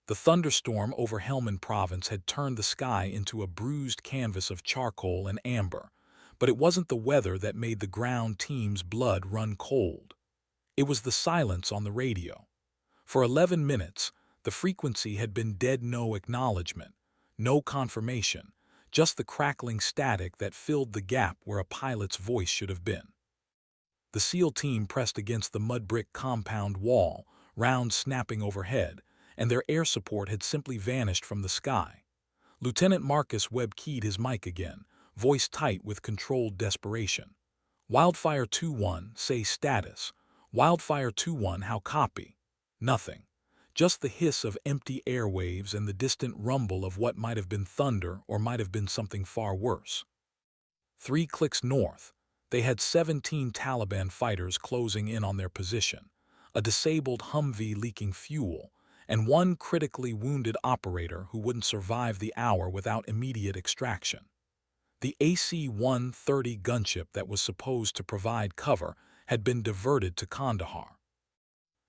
The thunderstorm over Helmand Province had turned the sky into a bruised canvas of charcoal and amber, but it wasn't the weather that made the ground team's blood run cold. It was the silence on the radio. For 11 minutes, the frequency had been dead, no acknowledgement, no confirmation, just the crackling static that filled the gap where a pilot's voice should have been. The SEAL team pressed against the mud brick compound wall, rounds snapping overhead, and their air support had simply vanished from the sky. Lieutenant Marcus Webb keyed his mic again, voice tight with controlled desperation. Wildfire 2-1, say status. Wildfire 2-1, how copy? Nothing. Just the hiss of empty airwaves and the distant rumble of what might have been thunder or might have been something far worse. 3 clicks north. They had 17 Taliban fighters closing in on their position, a disabled Humvee leaking fuel, and one critically wounded operator who wouldn't survive the hour without immediate extraction. The AC-130 gunship that was supposed to provide cover had been diverted to Kandahar.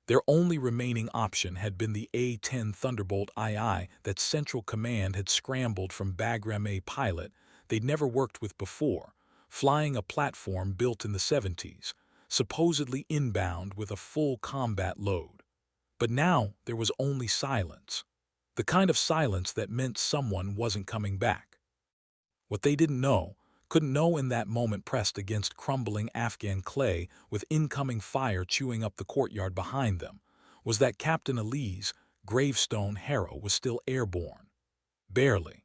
Their only remaining option had been the A-10 Thunderbolt II that Central Command had scrambled from Bagram, a pilot they'd never worked with before, flying a platform built in the 70s, supposedly inbound with a full combat load. But now there was only silence, the kind of silence that meant someone wasn't coming back. What they couldn't know in that moment, pressed against crumbling Afghan clay with incoming fire chewing up the courtyard behind them, was that Captain Elise Gravestone Harrow was still airborne. Barely.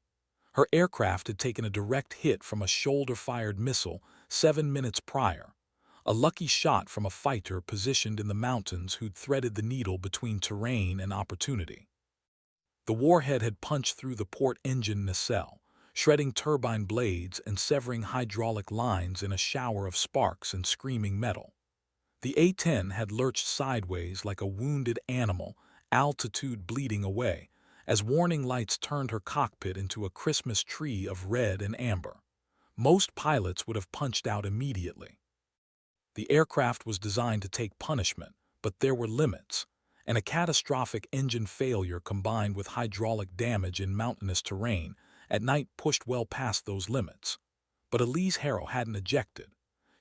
Her aircraft had taken a direct hit from a shoulder-fired missile 7 minutes prior, a lucky shot from a fighter positioned in the mountains who'd threaded the needle between terrain and opportunity. The warhead had punched through the port engine nacelle, shredding turbine blades and severing hydraulic lines in a shower of sparks and screaming metal. The A-10 had lurched sideways like a wounded animal, altitude bleeding away, as warning lights turned her cockpit into a Christmas tree of red and amber. Most pilots would have punched out immediately. The aircraft was designed to take punishment, but there were limits, and a catastrophic engine failure combined with hydraulic damage in mountainous terrain at night pushed well past those limits. But Elise Harrow hadn't ejected.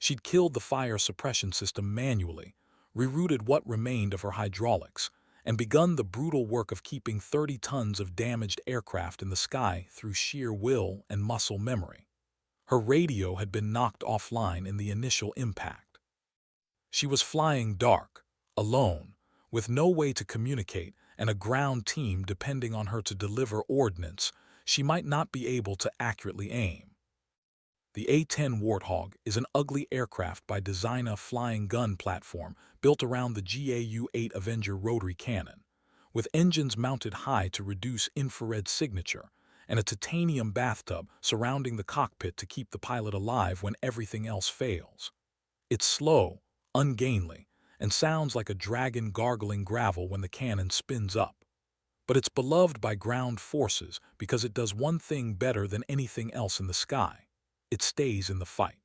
She'd killed the fire suppression system manually, rerouted what remained of her hydraulics, and begun the brutal work of keeping 30 tons of damaged aircraft in the sky through sheer will and muscle memory. Her radio had been knocked offline in the initial impact. She was flying dark, alone, with no way to communicate and a ground team depending on her to deliver ordnance she might not be able to accurately aim. The A-10 Warthog is an ugly aircraft by design, a flying gun platform built around the GAU-8 Avenger rotary cannon, with engines mounted high to reduce infrared signature and a titanium bathtub surrounding the cockpit to keep the pilot alive when everything else fails. It's slow, ungainly, and sounds like a dragon gargling gravel when the cannon spins up. But it's beloved by ground forces because it does one thing better than anything else in the sky. It stays in the fight.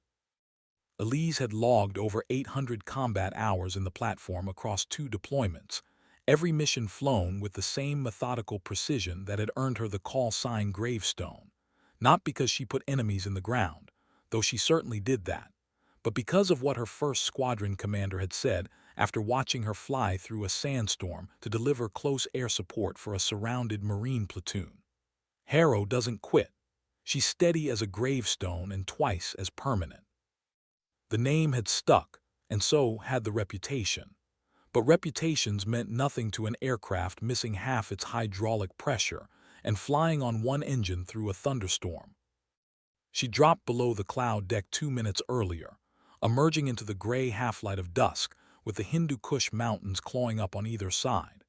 Elise had logged over 800 combat hours in the platform across 2 deployments, every mission flown with the same methodical precision that had earned her the call sign Gravestone, not because she put enemies in the ground, though she certainly did that, but because of what her first squadron commander had said after watching her fly through a sandstorm to deliver close air support for a surrounded Marine platoon. Harrow doesn't quit. She's steady as a gravestone and twice as permanent. The name had stuck, and so had the reputation. But reputations meant nothing to an aircraft missing half its hydraulic pressure and flying on one engine through a thunderstorm. She dropped below the cloud deck 2 minutes earlier, emerging into the gray half-light of dusk with the Hindu Kush mountains clawing up on either side.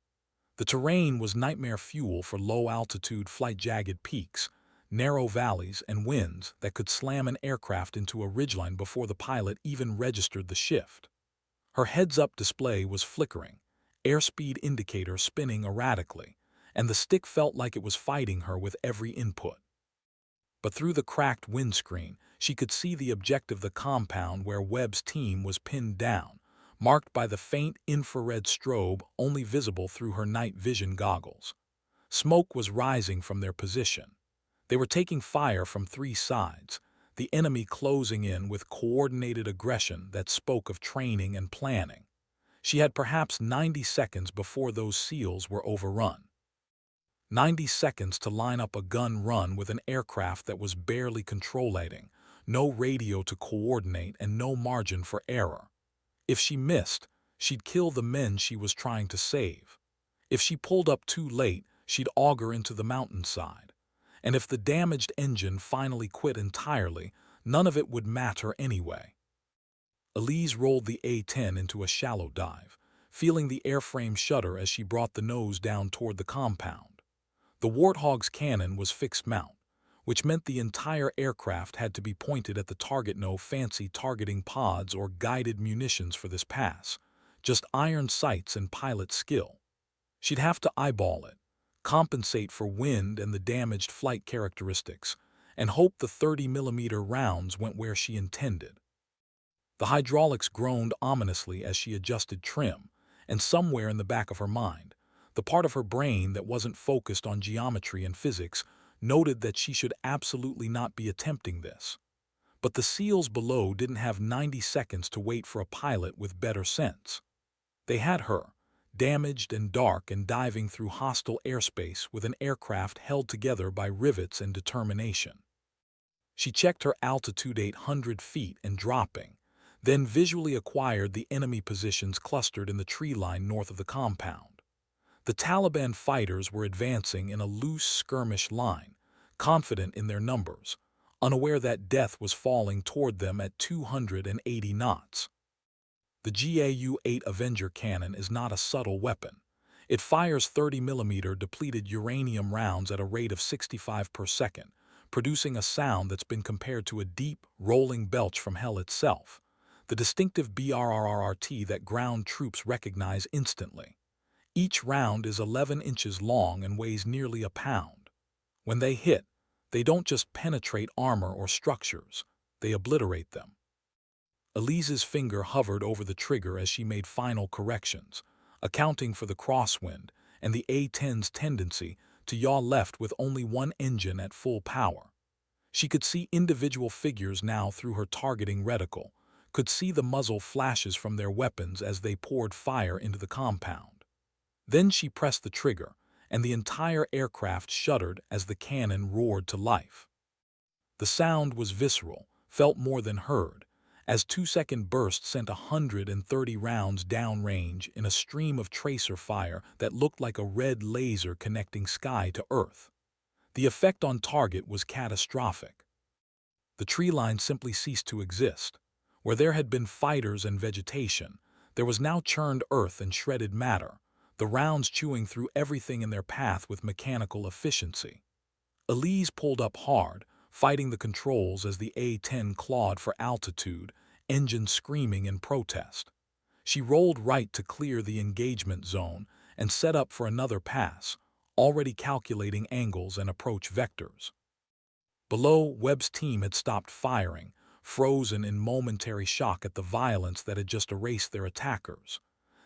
The terrain was nightmare fuel for low-altitude flight, jagged peaks, narrow valleys, and winds that could slam an aircraft into a ridgeline before the pilot even registered the shift. Her heads-up display was flickering, airspeed indicator spinning erratically, and the stick felt like it was fighting her with every input. But through the cracked windscreen, she could see the objective, the compound where Webb's team was pinned down, marked by the faint infrared strobe only visible through her night vision goggles. Smoke was rising from their position. They were taking fire from three sides, the enemy closing in with coordinated aggression that spoke of training and planning. She had perhaps 90 seconds before those SEALs were overrun. 90 seconds to line up a gun run with an aircraft that was barely controlling, no radio to coordinate and no margin for error. If she missed, she'd kill the men she was trying to save. If she pulled up too late, she'd auger into the mountainside. And if the damaged engine finally quit entirely, none of it would matter anyway. Elise rolled the A-10 into a shallow dive, feeling the airframe shudder as she brought the nose down toward the compound. The Warthog's cannon was fixed mount, which meant the entire aircraft had to be pointed at the target. No fancy targeting pods or guided munitions for this pass, just iron sights and pilot skill. She'd have to eyeball it, compensate for wind and the damaged flight characteristics, and hope the 30mm rounds went where she intended. The hydraulics groaned ominously as she adjusted trim, and somewhere in the back of her mind, the part of her brain that wasn't focused on geometry and physics noted that she should absolutely not be attempting this. But the SEALs below didn't have 90 seconds to wait for a pilot with better sense. They had her, damaged and dark and diving through hostile airspace with an aircraft held together by rivets and determination. She checked her altitude 800 feet and dropping, then visually acquired the enemy positions clustered in the tree line north of the compound. The Taliban fighters were advancing in a loose skirmish line, confident in their numbers, unaware that death was falling toward them at 280 knots. The GAU-8 Avenger cannon is not a subtle weapon. It fires 30mm depleted uranium rounds at a rate of 65 per second, producing a sound that's been compared to a deep, rolling belch from hell itself, the distinctive BRRRT that ground troops recognize instantly. Each round is 11 inches long and weighs nearly a pound. When they hit, they don't just penetrate armor or structures, they obliterate them. Elise's finger hovered over the trigger as she made final corrections, accounting for the crosswind and the A-10's tendency to yaw left with only one engine at full power. She could see individual figures now through her targeting reticle, could see the muzzle flashes from their weapons as they poured fire into the compound. Then she pressed the trigger, and the entire aircraft shuddered as the cannon roared to life. The sound was visceral, felt more than heard, as 2-second bursts sent 130 rounds downrange in a stream of tracer fire that looked like a red laser connecting sky to earth. The effect on target was catastrophic. The tree line simply ceased to exist. Where there had been fighters and vegetation, there was now churned earth and shredded matter, the rounds chewing through everything in their path with mechanical efficiency. Elise pulled up hard, fighting the controls as the A-10 clawed for altitude, engine screaming in protest. She rolled right to clear the engagement zone and set up for another pass, already calculating angles and approach vectors. Below, Webb's team had stopped firing, frozen in momentary shock at the violence that had just erased their attackers.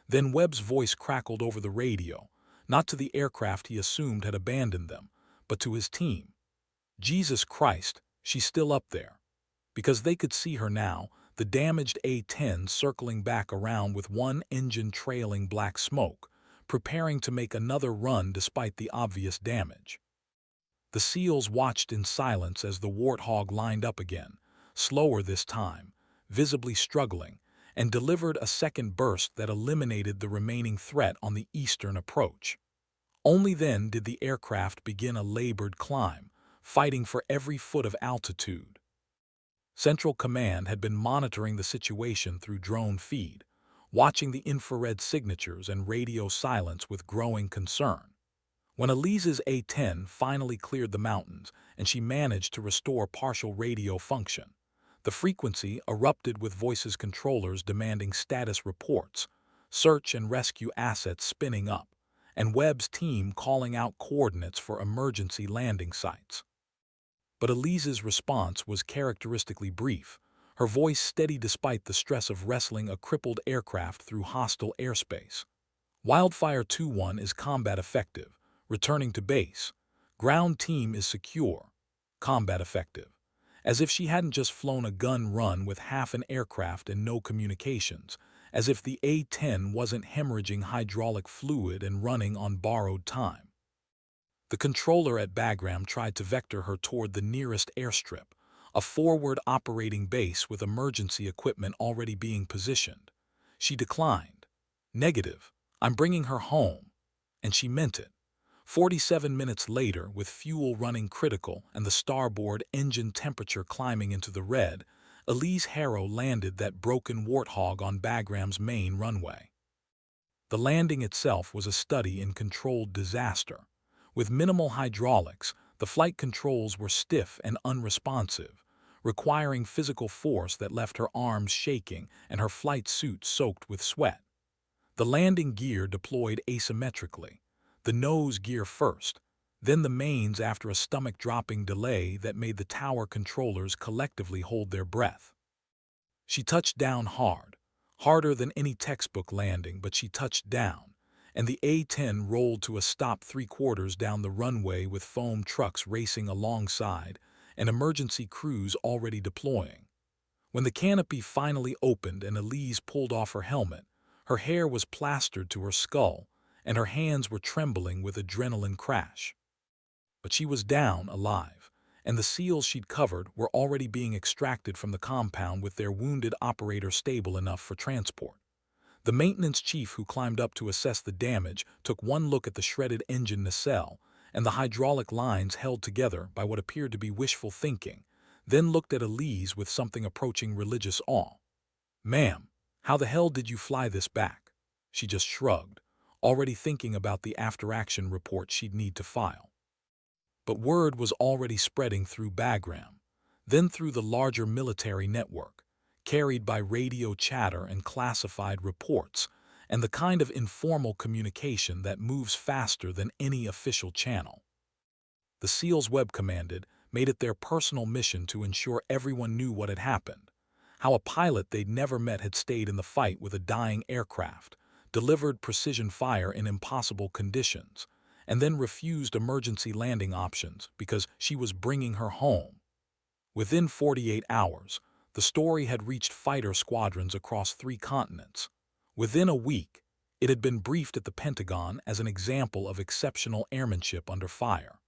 Then Webb's voice crackled over the radio, not to the aircraft he assumed had abandoned them, but to his team. Jesus Christ, she's still up there. Because they could see her now, the damaged A-10 circling back around with one engine trailing black smoke, preparing to make another run despite the obvious damage. The SEALs watched in silence as the Warthog lined up again, slower this time, visibly struggling, and delivered a second burst that eliminated the remaining threat on the eastern approach. Only then did the aircraft begin a labored climb, fighting for every foot of altitude. Central Command had been monitoring the situation through drone feed, watching the infrared signatures and radio silence with growing concern. When Elise's A-10 finally cleared the mountains and she managed to restore partial radio function, the frequency erupted with voices controllers demanding status reports, search and rescue assets spinning up, and Webb's team calling out coordinates for emergency landing sites. But Elise's response was characteristically brief, her voice steady despite the stress of wrestling a crippled aircraft through hostile airspace. Wildfire 2-1 is combat effective, Returning to base. Ground team is secure. Combat effective. As if she hadn't just flown a gun run with half an aircraft and no communications, as if the A-10 wasn't hemorrhaging hydraulic fluid and running on borrowed time. The controller at Bagram tried to vector her toward the nearest airstrip, a forward operating base with emergency equipment already being positioned. She declined. Negative. I'm bringing her home. And she meant it. 47 minutes later, with fuel running critical and the starboard engine temperature climbing into the red, Elise Harrow landed that broken warthog on Bagram's main runway. The landing itself was a study in controlled disaster. With minimal hydraulics, the flight controls were stiff and unresponsive, requiring physical force that left her arms shaking and her flight suit soaked with sweat. The landing gear deployed asymmetrically, the nose gear first, then the mains after a stomach-dropping delay that made the tower controllers collectively hold their breath. She touched down hard, harder than any textbook landing, but she touched down, and the A-10 rolled to a stop 3/4 down the runway with foam trucks racing alongside and emergency crews already deploying. When the canopy finally opened and Elise pulled off her helmet, her hair was plastered to her skull, and her hands were trembling with adrenaline crash. But she was down, alive, and the SEALs she'd covered were already being extracted from the compound with their wounded operator stable enough for transport. The maintenance chief who climbed up to assess the damage took one look at the shredded engine nacelle and the hydraulic lines held together by what appeared to be wishful thinking, then looked at Elise with something approaching religious awe. "Ma'am, how the hell did you fly this back?" She just shrugged, already thinking about the after-action report she'd need to file. But word was already spreading through Bagram, then through the larger military network, carried by radio chatter and classified reports, and the kind of informal communication that moves faster than any official channel. The SEALs web commanded made it their personal mission to ensure everyone knew what had happened, how a pilot they'd never met had stayed in the fight with a dying aircraft, delivered precision fire in impossible conditions, and then refused emergency landing options because she was bringing her home. Within 48 hours, the story had reached fighter squadrons across 3 continents. Within a week, it had been briefed at the Pentagon as an example of exceptional airmanship under fire.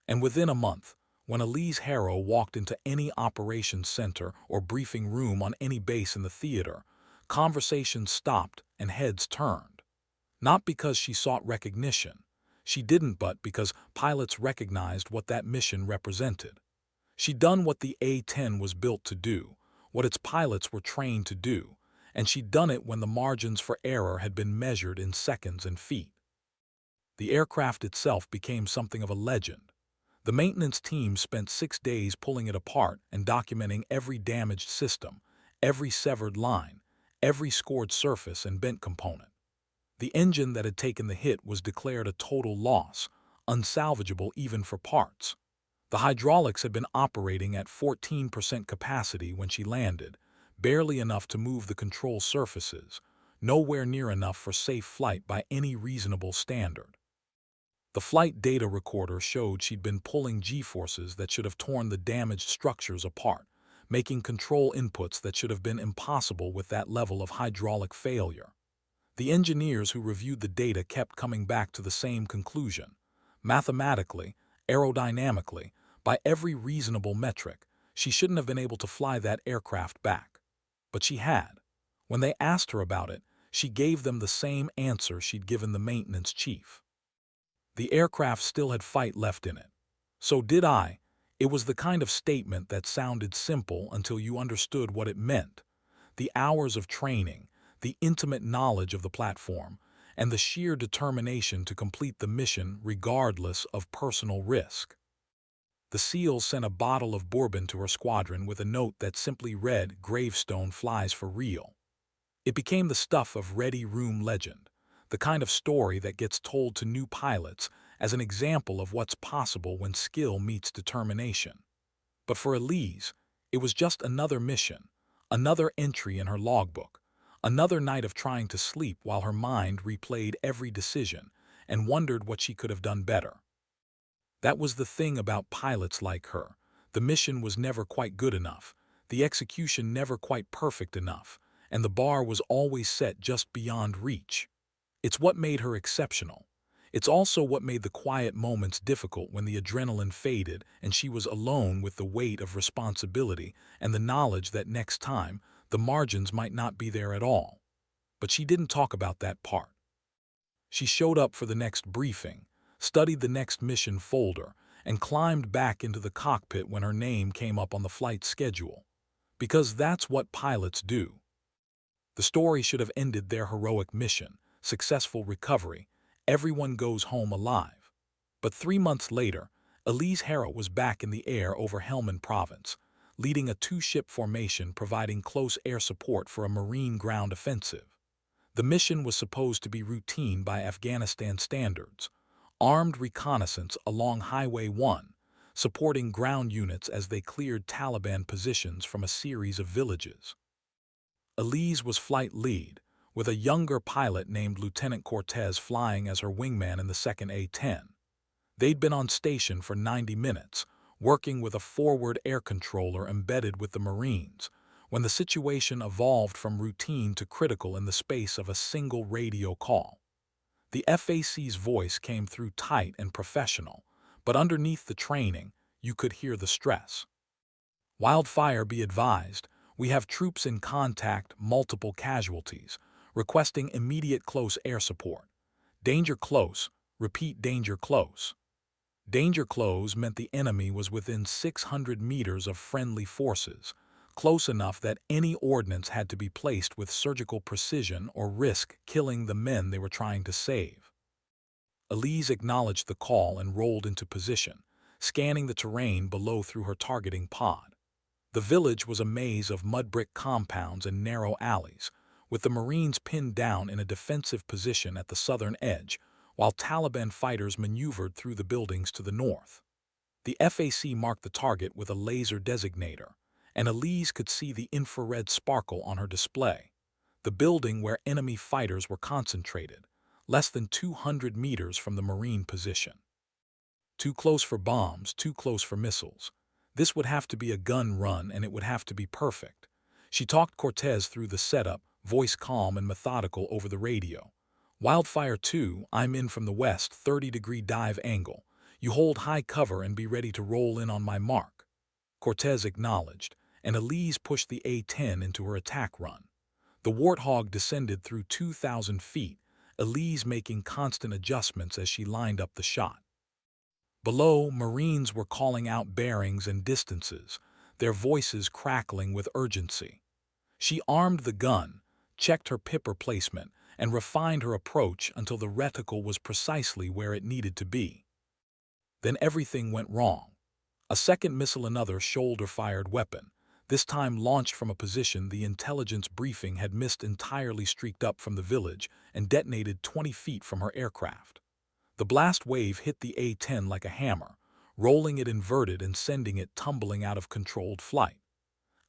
And within a month, when Elise Harrow walked into any operations center or briefing room on any base in the theater, conversations stopped and heads turned. Not because she sought recognition. She didn't, but because pilots recognized what that mission represented. She'd done what the A-10 was built to do, what its pilots were trained to do, and she'd done it when the margins for error had been measured in seconds and feet. The aircraft itself became something of a legend. The maintenance team spent 6 days pulling it apart and documenting every damaged system, every severed line, every scored surface and bent component. The engine that had taken the hit was declared a total loss, unsalvageable even for parts. The hydraulics had been operating at 14% capacity when she landed, barely enough to move the control surfaces, nowhere near enough for safe flight by any reasonable standard. The flight data recorder showed she'd been pulling G-forces that should have torn the damaged structures apart, making control inputs that should have been impossible with that level of hydraulic failure. The engineers who reviewed the data kept coming back to the same conclusion. Mathematically, aerodynamically, by every reasonable metric, she shouldn't have been able to fly that aircraft back. But she had. When they asked her about it, she gave them the same answer she'd given the maintenance chief. The aircraft still had fight left in it. So did I. It was the kind of statement that sounded simple until you understood what it meant. The hours of training, the intimate knowledge of the platform, and the sheer determination to complete the mission regardless of personal risk. The SEALs sent a bottle of bourbon to her squadron with a note that simply read, "Gravestone flies for real." It became the stuff of ready room legend, the kind of story that gets told to new pilots as an example of what's possible when skill meets determination. But for Elise, it was just another mission, another entry in her logbook, another night of trying to sleep while her mind replayed every decision, and wondered what she could have done better. That was the thing about pilots like her. The mission was never quite good enough, the execution never quite perfect enough, and the bar was always set just beyond reach. It's what made her exceptional. It's also what made the quiet moments difficult when the adrenaline faded and she was alone with the weight of responsibility and the knowledge that next time, the margins might not be there at all. But she didn't talk about that part. She showed up for the next briefing, studied the next mission folder, and climbed back into the cockpit when her name came up on the flight schedule. Because that's what pilots do. The story should have ended their heroic mission, successful recovery, everyone goes home alive. But 3 months later, Elise Harrow was back in the air over Helmand Province, leading a two-ship formation providing close air support for a Marine ground offensive. The mission was supposed to be routine by Afghanistan standards, armed reconnaissance along Highway 1, supporting ground units as they cleared Taliban positions from a series of villages. Elise was flight lead, with a younger pilot named Lieutenant Cortez flying as her wingman in the second A-10. They'd been on station for 90 minutes, working with a forward air controller embedded with the Marines, when the situation evolved from routine to critical in the space of a single radio call. The FAC's voice came through tight and professional, but underneath the training, you could hear the stress. Wildfire, be advised, we have troops in contact, multiple casualties, requesting immediate close air support. Danger close, repeat danger close. Danger close meant the enemy was within 600 meters of friendly forces, close enough that any ordnance had to be placed with surgical precision or risk killing the men they were trying to save. Elise acknowledged the call and rolled into position, scanning the terrain below through her targeting pod. The village was a maze of mud brick compounds and narrow alleys, with the Marines pinned down in a defensive position at the southern edge, while Taliban fighters maneuvered through the buildings to the north. The FAC marked the target with a laser designator, and Elise could see the infrared sparkle on her display. The building where enemy fighters were concentrated, less than 200 meters from the Marine position. Too close for bombs, too close for missiles. This would have to be a gun run, and it would have to be perfect. She talked Cortez through the setup, voice calm and methodical over the radio. Wildfire 2, I'm in from the west, 30-degree dive angle. You hold high cover and be ready to roll in on my mark. Cortez acknowledged, and Elise pushed the A-10 into her attack run. The Warthog descended through 2,000 feet, Elise making constant adjustments as she lined up the shot. Below, Marines were calling out bearings and distances, their voices crackling with urgency. She armed the gun, checked her pipper placement, and refined her approach until the reticle was precisely where it needed to be. Then everything went wrong. A second missile, another shoulder-fired weapon, this time launched from a position the intelligence briefing had missed entirely, streaked up from the village and detonated 20 feet from her aircraft. The blast wave hit the A-10 like a hammer, rolling it inverted and sending it tumbling out of controlled flight.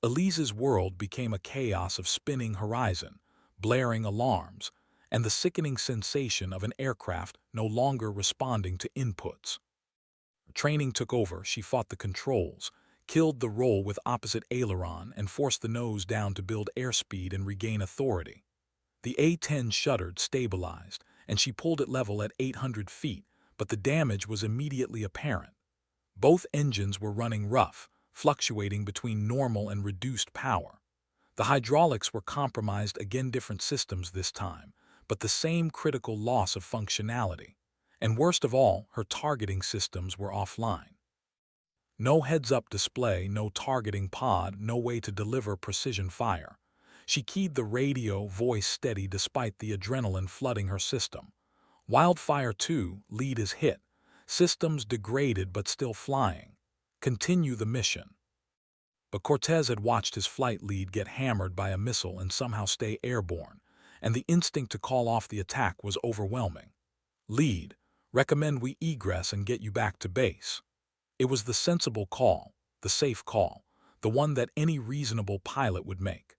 Elise's world became a chaos of spinning horizon, blaring alarms, and the sickening sensation of an aircraft no longer responding to inputs. Training took over. She fought the controls, killed the roll with opposite aileron, and forced the nose down to build airspeed and regain authority. The A-10 shuddered, stabilized, and she pulled it level at 800 feet, but the damage was immediately apparent. Both engines were running rough, fluctuating between normal and reduced power. The hydraulics were compromised, again different systems this time, but the same critical loss of functionality. And worst of all, her targeting systems were offline. No heads-up display, no targeting pod, no way to deliver precision fire. She keyed the radio, voice steady despite the adrenaline flooding her system. Wildfire 2, lead is hit. Systems degraded but still flying. Continue the mission. But Cortez had watched his flight lead get hammered by a missile and somehow stay airborne, and the instinct to call off the attack was overwhelming. Lead, recommend we egress and get you back to base. It was the sensible call, the safe call, the one that any reasonable pilot would make.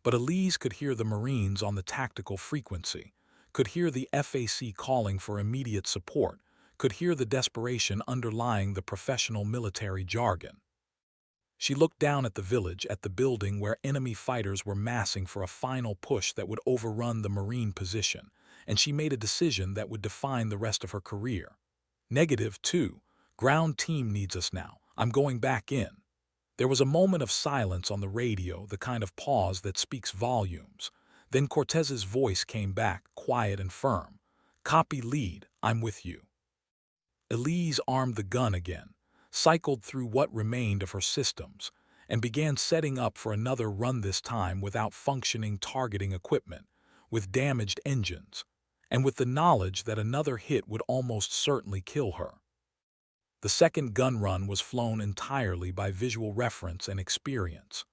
But Elise could hear the Marines on the tactical frequency. could hear the FAC calling for immediate support, could hear the desperation underlying the professional military jargon. She looked down at the village, at the building where enemy fighters were massing for a final push that would overrun the Marine position, and she made a decision that would define the rest of her career. -2. Ground team needs us now. I'm going back in. There was a moment of silence on the radio, the kind of pause that speaks volumes. Then Cortez's voice came back, quiet and firm. Copy lead, I'm with you. Elise armed the gun again, cycled through what remained of her systems, and began setting up for another run, this time without functioning targeting equipment, with damaged engines, and with the knowledge that another hit would almost certainly kill her. The second gun run was flown entirely by visual reference and experience.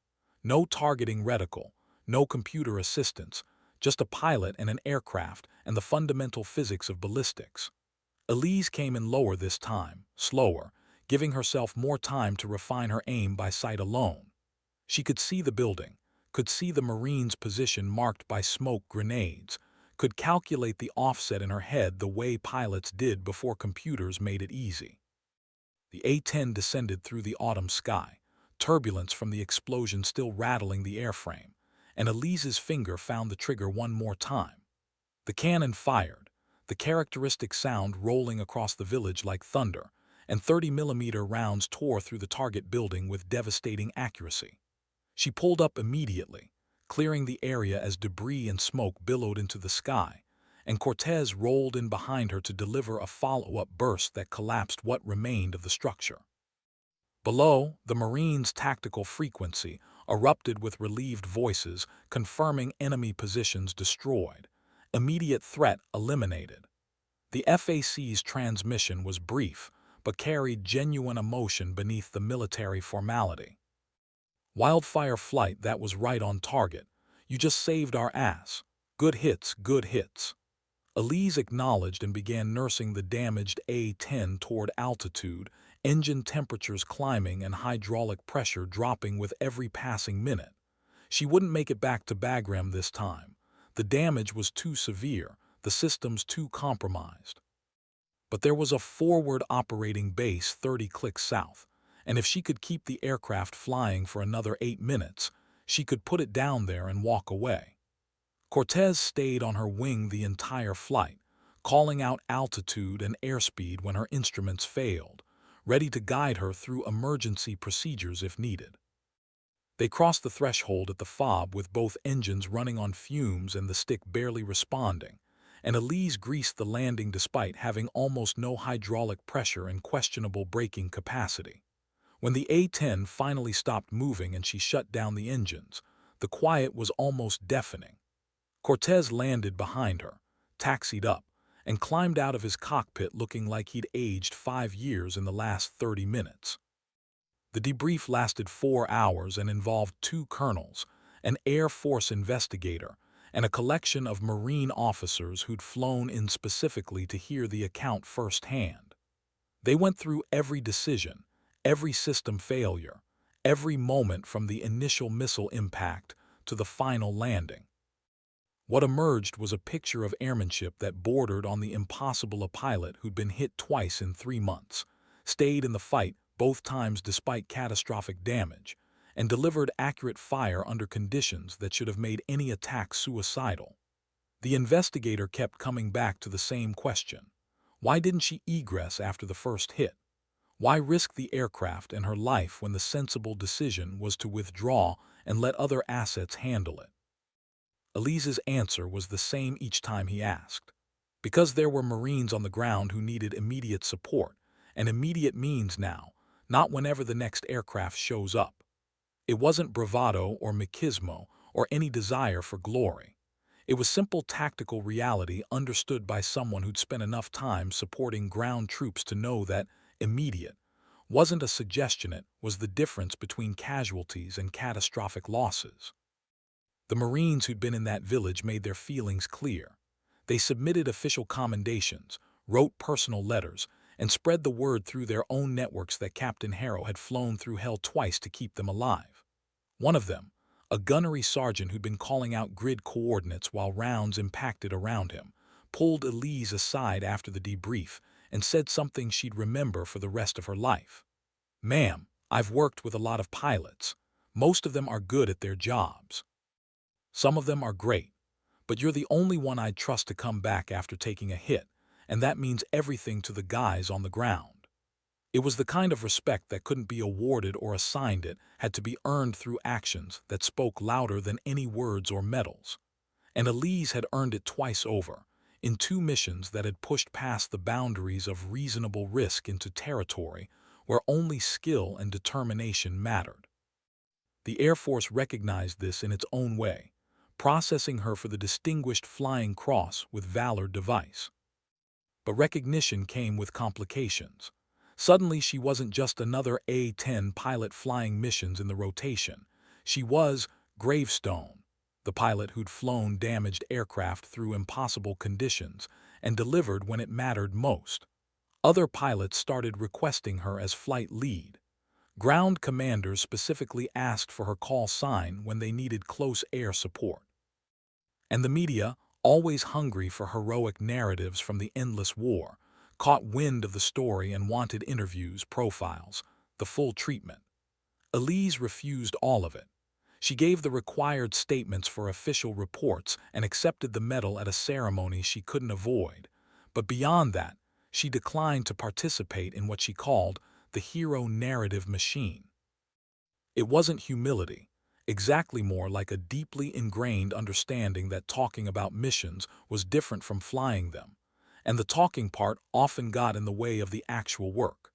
No targeting reticle, no computer assistance, just a pilot and an aircraft and the fundamental physics of ballistics. Elise came in lower this time, slower, giving herself more time to refine her aim by sight alone. She could see the building, could see the Marines' position marked by smoke grenades, could calculate the offset in her head the way pilots did before computers made it easy. The A-10 descended through the autumn sky, turbulence from the explosion still rattling the airframe, and Elise's finger found the trigger one more time. The cannon fired, the characteristic sound rolling across the village like thunder, and 30mm rounds tore through the target building with devastating accuracy. She pulled up immediately, clearing the area as debris and smoke billowed into the sky, and Cortez rolled in behind her to deliver a follow-up burst that collapsed what remained of the structure. Below, the Marines' tactical frequency erupted with relieved voices confirming enemy positions destroyed, immediate threat eliminated. The FAC's transmission was brief, but carried genuine emotion beneath the military formality. Wildfire flight, that was right on target. You just saved our ass. Good hits, good hits. Elise acknowledged and began nursing the damaged A-10 toward altitude, engine temperatures climbing and hydraulic pressure dropping with every passing minute. She wouldn't make it back to Bagram this time. The damage was too severe, the systems too compromised. But there was a forward operating base 30 clicks south, and if she could keep the aircraft flying for another 8 minutes, she could put it down there and walk away. Cortez stayed on her wing the entire flight, calling out altitude and airspeed when her instruments failed, ready to guide her through emergency procedures if needed. They crossed the threshold at the FOB with both engines running on fumes and the stick barely responding, and Elise greased the landing despite having almost no hydraulic pressure and questionable braking capacity. When the A-10 finally stopped moving and she shut down the engines, the quiet was almost deafening. Cortez landed behind her, taxied up, and climbed out of his cockpit looking like he'd aged 5 years in the last 30 minutes. The debrief lasted 4 hours and involved 2 colonels, an Air Force investigator, and a collection of Marine officers who'd flown in specifically to hear the account firsthand. They went through every decision, every system failure, every moment from the initial missile impact to the final landing. What emerged was a picture of airmanship that bordered on the impossible. A pilot who'd been hit twice in 3 months, stayed in the fight both times despite catastrophic damage, and delivered accurate fire under conditions that should have made any attack suicidal. The investigator kept coming back to the same question. Why didn't she egress after the first hit? Why risk the aircraft and her life when the sensible decision was to withdraw and let other assets handle it? Elise's answer was the same each time he asked. Because there were Marines on the ground who needed immediate support, and immediate means now, not whenever the next aircraft shows up. It wasn't bravado or machismo or any desire for glory. It was simple tactical reality understood by someone who'd spent enough time supporting ground troops to know that immediate wasn't a suggestion, it was the difference between casualties and catastrophic losses. The Marines who'd been in that village made their feelings clear. They submitted official commendations, wrote personal letters, and spread the word through their own networks that Captain Harrow had flown through hell twice to keep them alive. One of them, a gunnery sergeant who'd been calling out grid coordinates while rounds impacted around him, pulled Elise aside after the debrief and said something she'd remember for the rest of her life. "Ma'am, I've worked with a lot of pilots. Most of them are good at their jobs. Some of them are great, but you're the only one I'd trust to come back after taking a hit, and that means everything to the guys on the ground." It was the kind of respect that couldn't be awarded or assigned. It had to be earned through actions that spoke louder than any words or medals. And Elise had earned it twice over, in 2 missions that had pushed past the boundaries of reasonable risk into territory where only skill and determination mattered. The Air Force recognized this in its own way, processing her for the Distinguished Flying Cross with Valor device. But recognition came with complications. Suddenly she wasn't just another A-10 pilot flying missions in the rotation. She was Gravestone, the pilot who'd flown damaged aircraft through impossible conditions and delivered when it mattered most. Other pilots started requesting her as flight lead. Ground commanders specifically asked for her call sign when they needed close air support. And the media, always hungry for heroic narratives from the endless war, caught wind of the story and wanted interviews, profiles, the full treatment. Elise refused all of it. She gave the required statements for official reports and accepted the medal at a ceremony she couldn't avoid. But beyond that, she declined to participate in what she called the hero narrative machine. It wasn't humility, exactly more like a deeply ingrained understanding that talking about missions was different from flying them, and the talking part often got in the way of the actual work.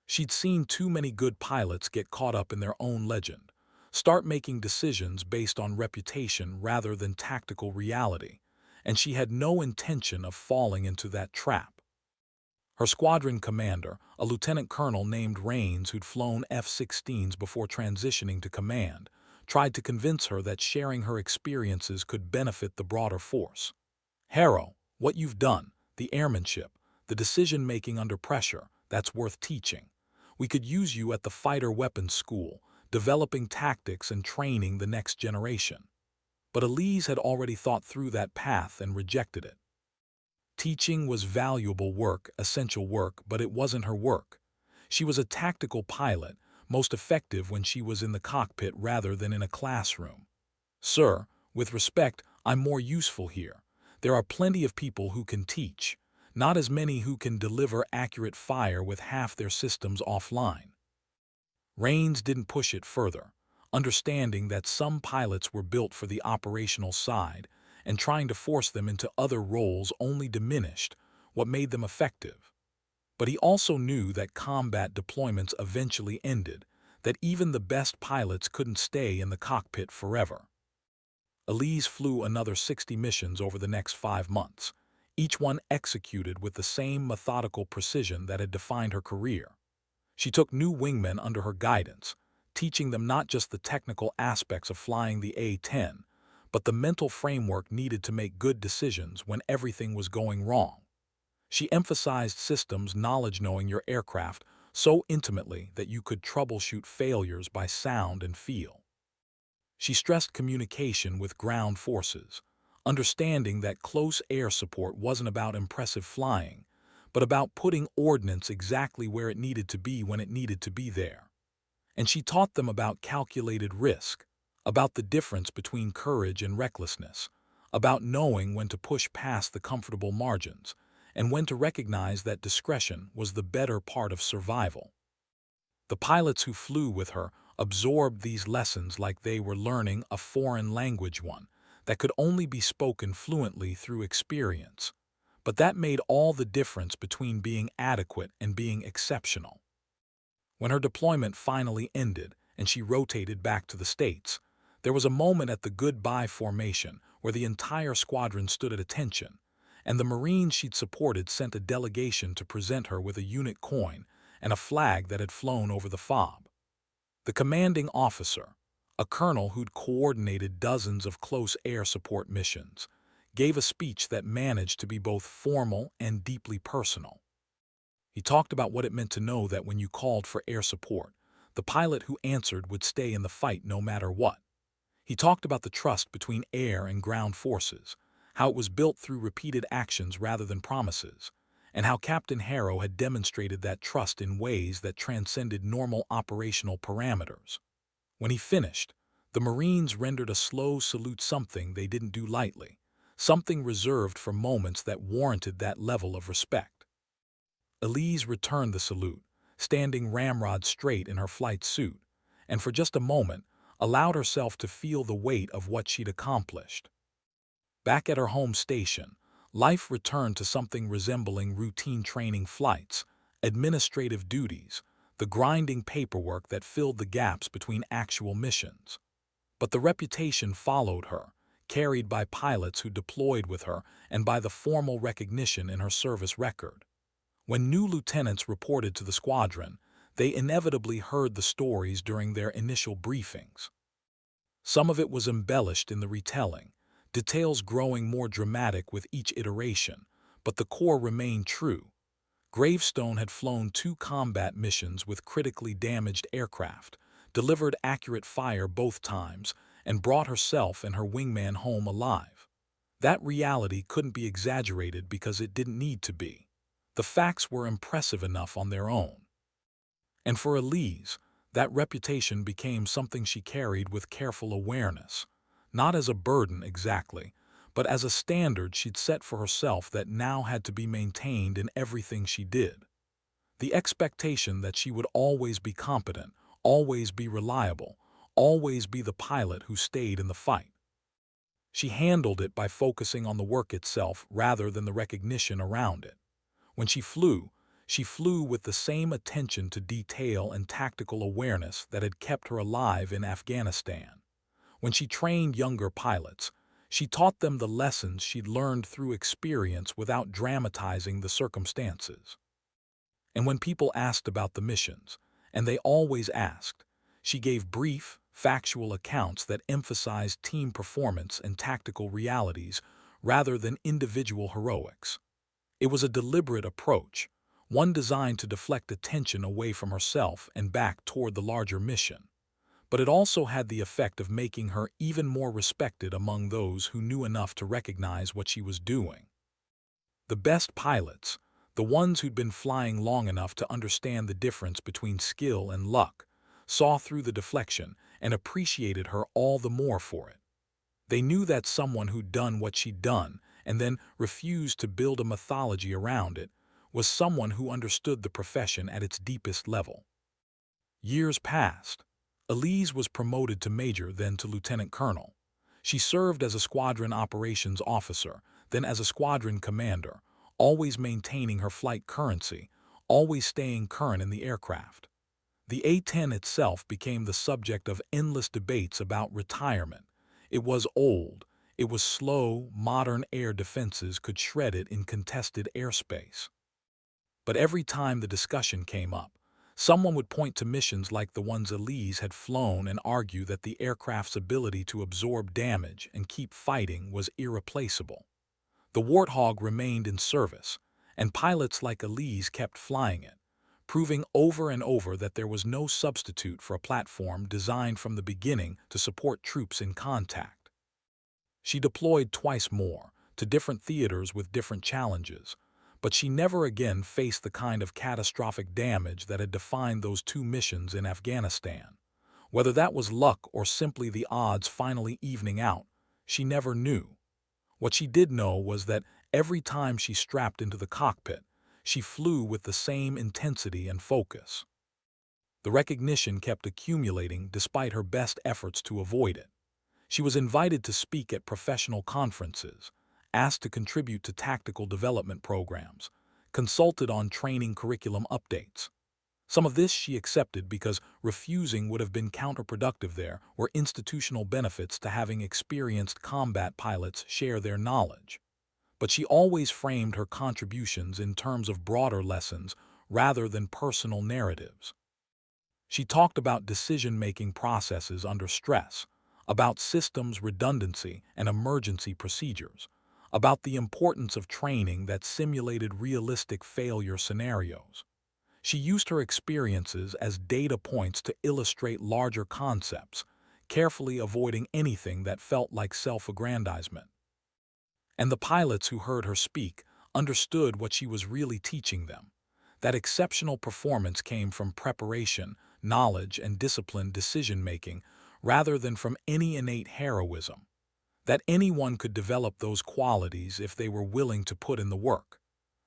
She'd seen too many good pilots get caught up in their own legend, start making decisions based on reputation rather than tactical reality, and she had no intention of falling into that trap. Her squadron commander, a lieutenant colonel named Rains who'd flown F-16s before transitioning to command, tried to convince her that sharing her experiences could benefit the broader force. "Harrow, what you've done, the airmanship, the decision-making under pressure, that's worth teaching. We could use you at the fighter weapons school, developing tactics and training the next generation." But Elise had already thought through that path and rejected it. Teaching was valuable work, essential work, but it wasn't her work. She was a tactical pilot, most effective when she was in the cockpit rather than in a classroom. "Sir, with respect, I'm more useful here. There are plenty of people who can teach, not as many who can deliver accurate fire with half their systems offline." Rains didn't push it further, understanding that some pilots were built for the operational side, and trying to force them into other roles only diminished what made them effective. But he also knew that combat deployments eventually ended, that even the best pilots couldn't stay in the cockpit forever. Elise flew another 60 missions over the next 5 months, each one executed with the same methodical precision that had defined her career. She took new wingmen under her guidance, teaching them not just the technical aspects of flying the A-10, but the mental framework needed to make good decisions when everything was going wrong. She emphasized systems knowledge, knowing your aircraft so intimately that you could troubleshoot failures by sound and feel. She stressed communication with ground forces, understanding that close air support wasn't about impressive flying, but about putting ordnance exactly where it needed to be when it needed to be there. And she taught them about calculated risk, about the difference between courage and recklessness, about knowing when to push past the comfortable margins, and when to recognize that discretion was the better part of survival. The pilots who flew with her absorbed these lessons like they were learning a foreign language, one that could only be spoken fluently through experience. But that made all the difference between being adequate and being exceptional. When her deployment finally ended and she rotated back to the States, there was a moment at the goodbye formation where the entire squadron stood at attention, and the Marines she'd supported sent a delegation to present her with a unit coin and a flag that had flown over the FOB. The commanding officer, a colonel who'd coordinated dozens of close air support missions, gave a speech that managed to be both formal and deeply personal. He talked about what it meant to know that when you called for air support, the pilot who answered would stay in the fight no matter what. He talked about the trust between air and ground forces, how it was built through repeated actions rather than promises, and how Captain Harrow had demonstrated that trust in ways that transcended normal operational parameters. When he finished, the Marines rendered a slow salute, something they didn't do lightly, something reserved for moments that warranted that level of respect. Elise returned the salute, standing ramrod straight in her flight suit, and for just a moment allowed herself to feel the weight of what she'd accomplished. Back at her home station, life returned to something resembling routine training flights, administrative duties, the grinding paperwork that filled the gaps between actual missions. But the reputation followed her, carried by pilots who deployed with her and by the formal recognition in her service record. When new lieutenants reported to the squadron, they inevitably heard the stories during their initial briefings. Some of it was embellished in the retelling, details growing more dramatic with each iteration, but the core remained true. Gravestone had flown 2 combat missions with critically damaged aircraft, delivered accurate fire both times, and brought herself and her wingman home alive. That reality couldn't be exaggerated because it didn't need to be. The facts were impressive enough on their own. And for Elise, that reputation became something she carried with careful awareness, not as a burden exactly, but as a standard she'd set for herself that now had to be maintained in everything she did. The expectation that she would always be competent, always be reliable, always be the pilot who stayed in the fight. She handled it by focusing on the work itself rather than the recognition around it. When she flew with the same attention to detail and tactical awareness that had kept her alive in Afghanistan. When she trained younger pilots, she taught them the lessons she'd learned through experience without dramatizing the circumstances. And when people asked about the missions, and they always asked, she gave brief, factual accounts that emphasized team performance and tactical realities rather than individual heroics. It was a deliberate approach, one designed to deflect attention away from herself and back toward the larger mission. But it also had the effect of making her even more respected among those who knew enough to recognize what she was doing. The best pilots, the ones who'd been flying long enough to understand the difference between skill and luck, saw through the deflection and appreciated her all the more for it. They knew that someone who'd done what she'd done and then refused to build a mythology around it was someone who understood the profession at its deepest level. Years passed. Elise was promoted to major, then to lieutenant colonel. She served as a squadron operations officer, then as a squadron commander, always maintaining her flight currency, always staying current in the aircraft. The A-10 itself became the subject of endless debates about retirement. It was old, it was slow, modern air defenses could shred it in contested airspace. But every time the discussion came up, someone would point to missions like the ones Elise had flown and argue that the aircraft's ability to absorb damage and keep fighting was irreplaceable. The Warthog remained in service, and pilots like Elise kept flying it, proving over and over that there was no substitute for a platform designed from the beginning to support troops in contact. She deployed twice more, to different theaters with different challenges, but she never again faced the kind of catastrophic damage that had defined those 2 missions in Afghanistan. Whether that was luck or simply the odds finally evening out, she never knew. What she did know was that every time she strapped into the cockpit, she flew with the same intensity and focus. The recognition kept accumulating despite her best efforts to avoid it. She was invited to speak at professional conferences, asked to contribute to tactical development programs, consulted on training curriculum updates. Some of this she accepted because refusing would have been counterproductive. There were institutional benefits to having experienced combat pilots share their knowledge. But she always framed her contributions in terms of broader lessons rather than personal narratives. She talked about decision-making processes under stress, about systems redundancy and emergency procedures, about the importance of training that simulated realistic failure scenarios. She used her experiences as data points to illustrate larger concepts, carefully avoiding anything that felt like self-aggrandizement. And the pilots who heard her speak understood what she was really teaching them. That exceptional performance came from preparation, knowledge, and disciplined decision-making rather than from any innate heroism. That anyone could develop those qualities if they were willing to put in the work.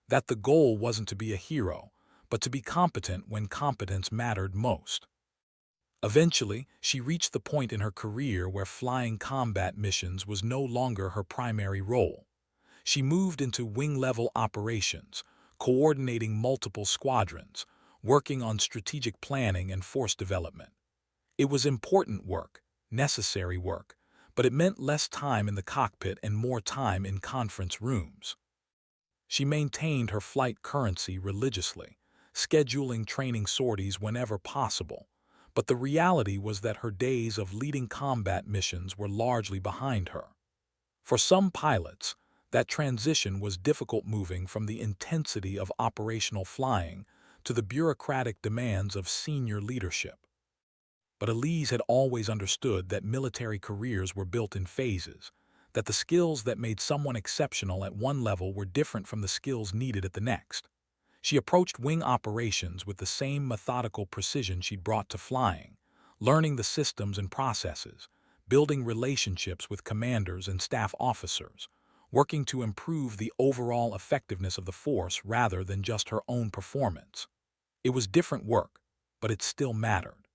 That the goal wasn't to be a hero, but to be competent when competence mattered most. Eventually, she reached the point in her career where flying combat missions was no longer her primary role. She moved into wing-level operations, coordinating multiple squadrons, working on strategic planning and force development. It was important work, necessary work, but it meant less time in the cockpit and more time in conference rooms. She maintained her flight currency religiously, scheduling training sorties whenever possible, but the reality was that her days of leading combat missions were largely behind her. For some pilots, that transition was difficult, moving from the intensity of operational flying to the bureaucratic demands of senior leadership. But Elise had always understood that military careers were built in phases, that the skills that made someone exceptional at one level were different from the skills needed at the next. She approached wing operations with the same methodical precision she'd brought to flying, learning the systems and processes, building relationships with commanders and staff officers, working to improve the overall effectiveness of the force rather than just her own performance. It was different work, but it still mattered.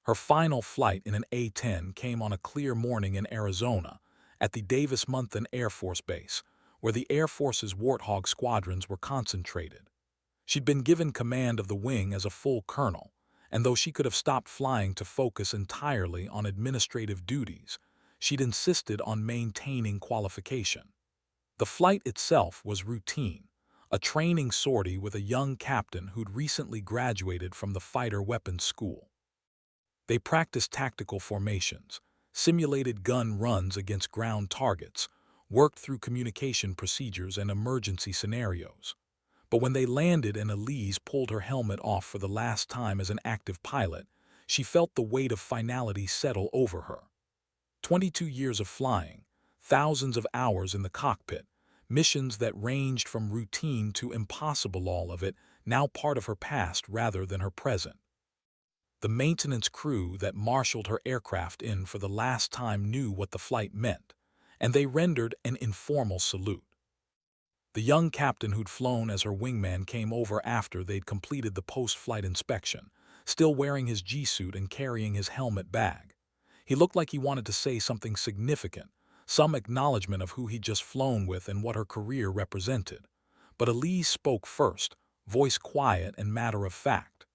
Her final flight in an A-10 came on a clear morning in Arizona, at the Davis-Monthan Air Force Base, where the Air Force's Warthog squadrons were concentrated. She'd been given command of the wing as a full colonel, and though she could have stopped flying to focus entirely on administrative duties, she'd insisted on maintaining qualification. The flight itself was routine, a training sortie with a young captain who'd recently graduated from the fighter weapons school. They practiced tactical formations, simulated gun runs against ground targets, worked through communication procedures and emergency scenarios. But when they landed and Elise pulled her helmet off for the last time as an active pilot, she felt the weight of finality settle over her. 22 years of flying, thousands of hours in the cockpit, missions that ranged from routine to impossible, all of it now part of her past rather than her present. The maintenance crew that marshaled her aircraft in for the last time knew what the flight meant, and they rendered an informal salute. The young captain who'd flown as her wingman came over after they'd completed the post-flight inspection, still wearing his G-suit and carrying his helmet bag. He looked like he wanted to say something significant, some acknowledgement of who he'd just flown with and what her career represented. But Elise spoke first, voice quiet and matter-of-fact.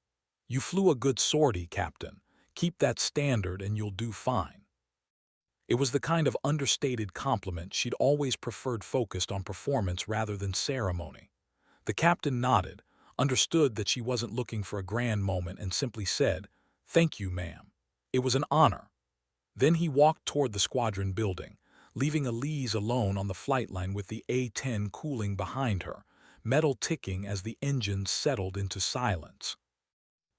"You flew a good sortie, Captain. Keep that standard and you'll do fine." It was the kind of understated compliment she'd always preferred, focused on performance rather than ceremony. The captain nodded, understood that she wasn't looking for a grand moment, and simply said, "Thank you, ma'am. It was an honor." Then he walked toward the squadron building, leaving Elise alone on the flight line with the A-10 cooling behind her, metal ticking as the engines settled into silence.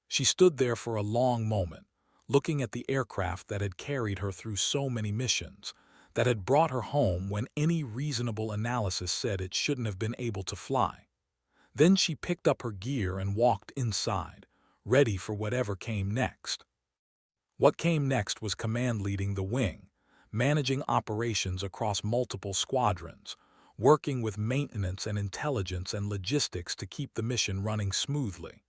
She stood there for a long moment, looking at the aircraft that had carried her through so many missions, that had brought her home when any reasonable analysis said it shouldn't have been able to fly. Then she picked up her gear and walked inside, ready for whatever came next. What came next was command, leading the wing, managing operations across multiple squadrons, working with maintenance and intelligence and logistics to keep the mission running smoothly.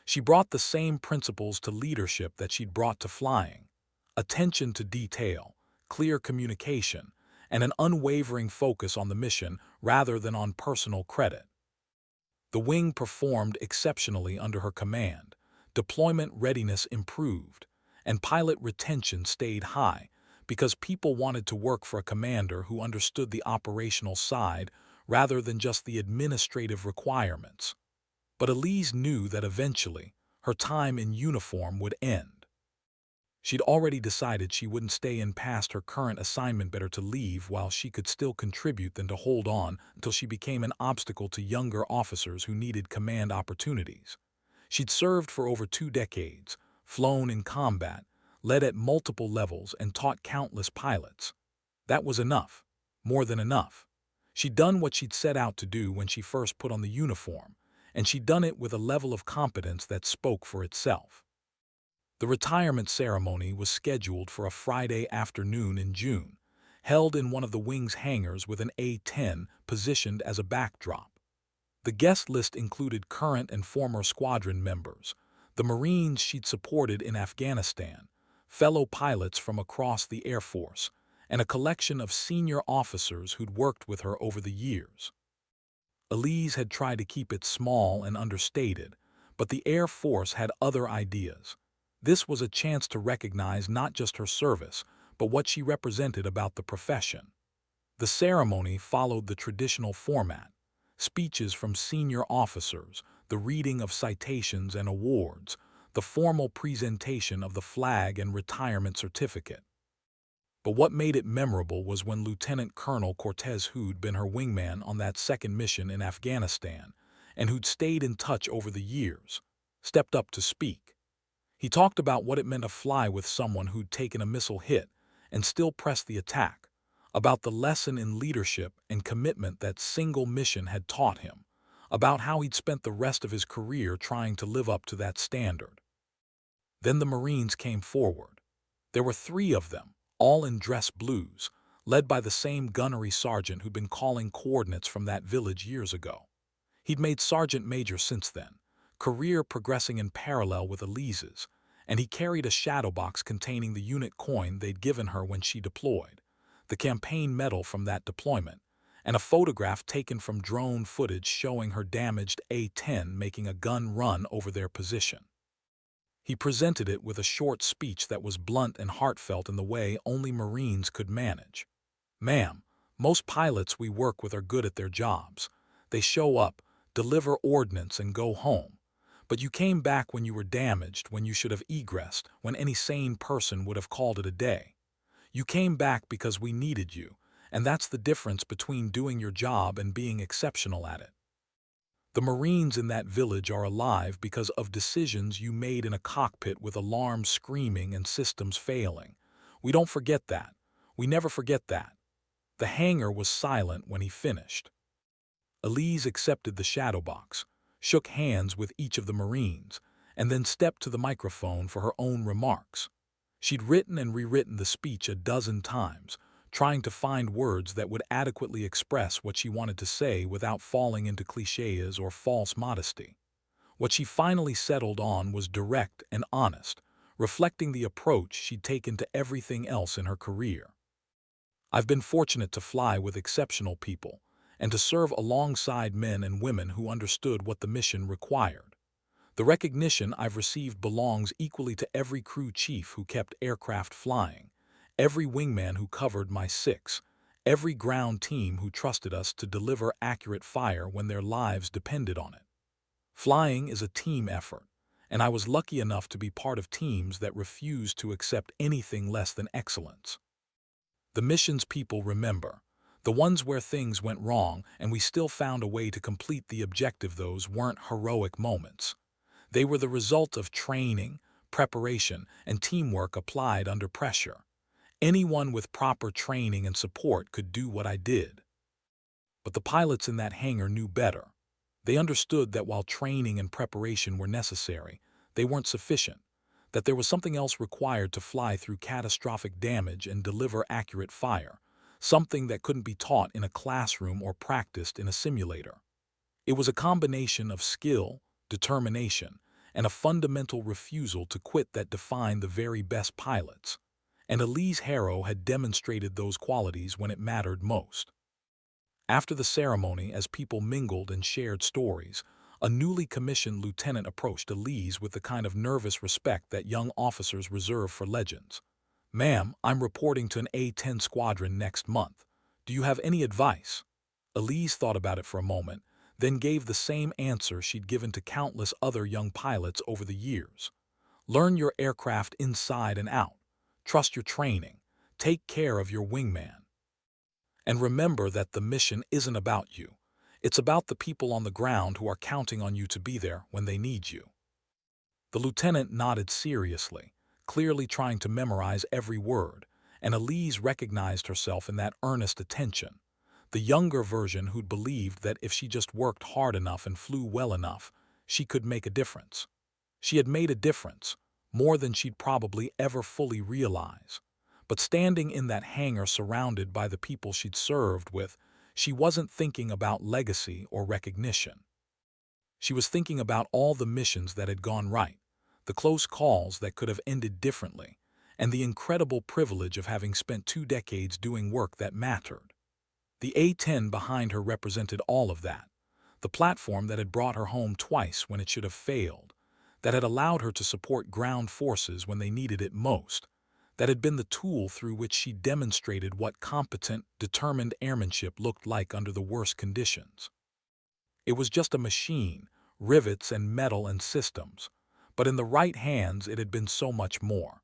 She brought the same principles to leadership that she'd brought to flying: attention to detail, clear communication, and an unwavering focus on the mission rather than on personal credit. The wing performed exceptionally under her command, deployment readiness improved, and pilot retention stayed high because people wanted to work for a commander who understood the operational side rather than just the administrative requirements. But Elise knew that eventually, her time in uniform would end. She'd already decided she wouldn't stay in past her current assignment, better to leave while she could still contribute than to hold on until she became an obstacle to younger officers who needed command opportunities. She'd served for over 2 decades, flown in combat, led at multiple levels, and taught countless pilots. That was enough, more than enough. She'd done what she'd set out to do when she first put on the uniform, and she'd done it with a level of competence that spoke for itself. The retirement ceremony was scheduled for a Friday afternoon in June, held in one of the wing's hangars with an A-10 positioned as a backdrop. The guest list included current and former squadron members, the Marines she'd supported in Afghanistan, fellow pilots from across the Air Force, and a collection of senior officers who'd worked with her over the years. Elise had tried to keep it small and understated, but the Air Force had other ideas. This was a chance to recognize not just her service, but what she represented about the profession. The ceremony followed the traditional format: speeches from senior officers, the reading of citations and awards, the formal presentation of the flag and retirement certificate. But what made it memorable was when Lieutenant Colonel Cortez, who'd been her wingman on that second mission in Afghanistan, and who'd stayed in touch over the years, stepped up to speak. He talked about what it meant to fly with someone who'd taken a missile hit and still pressed the attack, about the lesson in leadership and commitment that single mission had taught him, about how he'd spent the rest of his career trying to live up to that standard. Then the Marines came forward. There were 3 of them, all in dress blues, led by the same gunnery sergeant who'd been calling coordinates from that village years ago. He'd made sergeant major since then, career progressing in parallel with Elise's, and he carried a shadow box containing the unit coin they'd given her when she deployed, the campaign medal from that deployment, and a photograph taken from drone footage showing her damaged A-10 making a gun run over their position. He presented it with a short speech that was blunt and heartfelt in the way only Marines could manage. "Ma'am, most pilots we work with are good at their jobs. They show up, deliver ordnance, and go home. But you came back when you were damaged, when you should have egressed, when any sane person would have called it a day. You came back because we needed you, and that's the difference between doing your job and being exceptional at it. The Marines in that village are alive because of decisions you made in a cockpit with alarms screaming and systems failing. We don't forget that. We never forget that." The hangar was silent when he finished. Elise accepted the shadow box, shook hands with each of the Marines, and then stepped to the microphone for her own remarks. She'd written and rewritten the speech a dozen times, trying to find words that would adequately express what she wanted to say without falling into clichés or false modesty. What she finally settled on was direct and honest, reflecting the approach she'd taken to everything else in her career. "I've been fortunate to fly with exceptional people, and to serve alongside men and women who understood what the mission required. The recognition I've received belongs equally to every crew chief who kept aircraft flying, every wingman who covered my 6, every ground team who trusted us to deliver accurate fire when their lives depended on it. Flying is a team effort, and I was lucky enough to be part of teams that refused to accept anything less than excellence. The missions people remember, the ones where things went wrong and we still found a way to complete the objective, those weren't heroic moments. They were the result of training, preparation, and teamwork applied under pressure. Anyone with proper training and support could do what I did." But the pilots in that hangar knew better. They understood that while training and preparation were necessary, they weren't sufficient, that there was something else required to fly through catastrophic damage and deliver accurate fire, something that couldn't be taught in a classroom or practiced in a simulator. It was a combination of skill, determination, and a fundamental refusal to quit that defined the very best pilots. And Elise Harrow had demonstrated those qualities when it mattered most. After the ceremony, as people mingled and shared stories, a newly commissioned lieutenant approached Elise with the kind of nervous respect that young officers reserve for legends. "Ma'am, I'm reporting to an A-10 squadron next month. Do you have any advice?" Elise thought about it for a moment, then gave the same answer she'd given to countless other young pilots over the years. "Learn your aircraft inside and out. Trust your training. Take care of your wingman. And remember that the mission isn't about you. It's about the people on the ground who are counting on you to be there when they need you." The lieutenant nodded seriously, clearly trying to memorize every word, and Elise recognized herself in that earnest attention. The younger version who'd believed that if she just worked hard enough and flew well enough, she could make a difference. She had made a difference, more than she'd probably ever fully realize. But standing in that hangar surrounded by the people she'd served with, she wasn't thinking about legacy or recognition. She was thinking about all the missions that had gone right, the close calls that could have ended differently, and the incredible privilege of having spent 2 decades doing work that mattered. The A-10 behind her represented all of that, the platform that had brought her home twice when it should have failed, that had allowed her to support ground forces when they needed it most, that had been the tool through which she demonstrated what competent, determined airmanship looked like under the worst conditions. It was just a machine, rivets and metal and systems, but in the right hands it had been so much more.